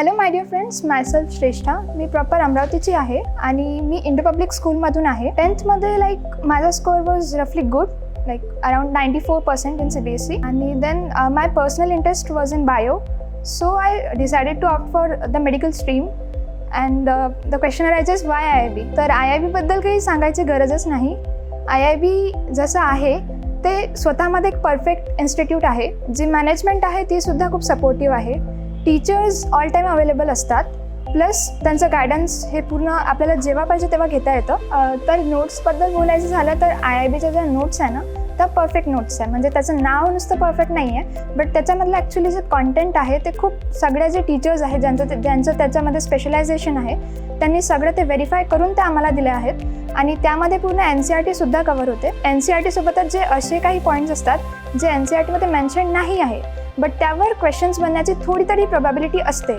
Hello my dear friends, myself Shreshtha. मी proper अमरावतीची आहे आणि मी इंडो पब्लिक स्कूलमधून आहे. 10th लाईक माझा स्कोअर वॉज रफली good, like around 94% in CBSE, and then my personal interest was in bio, so I decided to opt for the medical stream. And the question arises, why IIB? तर IIB बद्दल काही सांगायची गरजच नाही. IIB जसं आहे ते स्वतःमध्ये एक परफेक्ट इन्स्टिट्यूट आहे. जी मॅनेजमेंट आहे ती सुद्धा खूप सपोर्टिव्ह आहे. टीचर्स ऑल टाईम अवेलेबल असतात, प्लस त्यांचं गायडन्स हे पूर्ण आपल्याला जेव्हा पाहिजे तेव्हा घेता येतं. तर नोट्सबद्दल बोलायचं झालं तर IIBच्या ज्या नोट्स आहे ना त्या परफेक्ट नोट्स आहे. म्हणजे त्याचं नाव नुसतं परफेक्ट नाही आहे, बट त्याच्यामधलं ॲक्च्युली जे कॉन्टेंट आहे ते खूप सगळे जे टीचर्स आहेत ज्यांचं त्याच्यामध्ये स्पेशलायझेशन आहे त्यांनी सगळं ते व्हेरीफाय करून ते आम्हाला दिले आहेत. आणि त्यामध्ये पूर्ण NCERT सुद्धा कव्हर होते. NCERT सोबतच जे असे काही पॉईंट्स असतात जे NCERTमध्ये मेन्शन नाही आहे, बट त्यावर क्वेश्चन्स बनण्याची थोडी तरी प्रोबॅबिलिटी असते,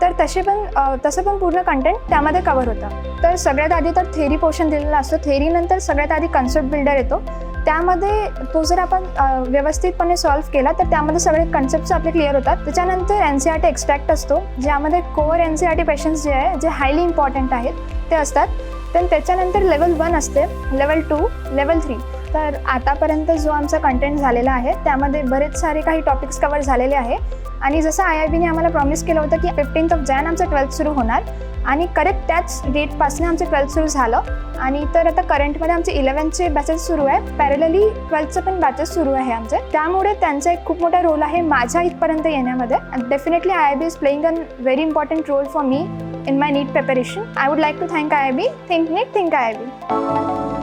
तर तसं पण पूर्ण कंटेंट त्यामध्ये कव्हर होतं. तर सगळ्यात आधी तर थेरी पोर्शन दिलेला असतो. थेरीनंतर सगळ्यात आधी कन्सेप्ट बिल्डर येतो. त्यामध्ये तो जर आपण व्यवस्थितपणे सॉल्व्ह केला तर त्यामध्ये सगळे कन्सेप्ट्स आपले क्लिअर होतात. त्याच्यानंतर NCERT एक्स्ट्रॅक्ट असतो, ज्यामध्ये कोअर NCERT क्वेश्चन्स जे आहे जे हायली इम्पॉर्टंट आहेत ते असतात. तर त्याच्यानंतर लेवल 1 असते, लेवल 2, लेवल 3. तर आतापर्यंत जो आमचा कंटेंट झालेला आहे त्यामध्ये बरेच सारे काही टॉपिक्स कवर झालेले आहे. आणि जसं IIBने आम्हाला प्रॉमिस केलं होतं की 15th Jan आमचं 12th सुरू होणार, आणि करेक्ट त्याच डेटपासून आमचं 12th सुरू झालं. आणि तर आता करंटमध्ये आमचे 11th बॅचेस सुरू आहे, पॅरलली 12th पण बॅचेस सुरू आहे आमचे. त्यामुळे त्यांचा एक खूप मोठा रोल आहे माझ्या इथपर्यंत येण्यामध्ये. Definitely IIB is playing a very important role for me in my NEET preparation. I would like to thank IIB. Think NEET, think IIB.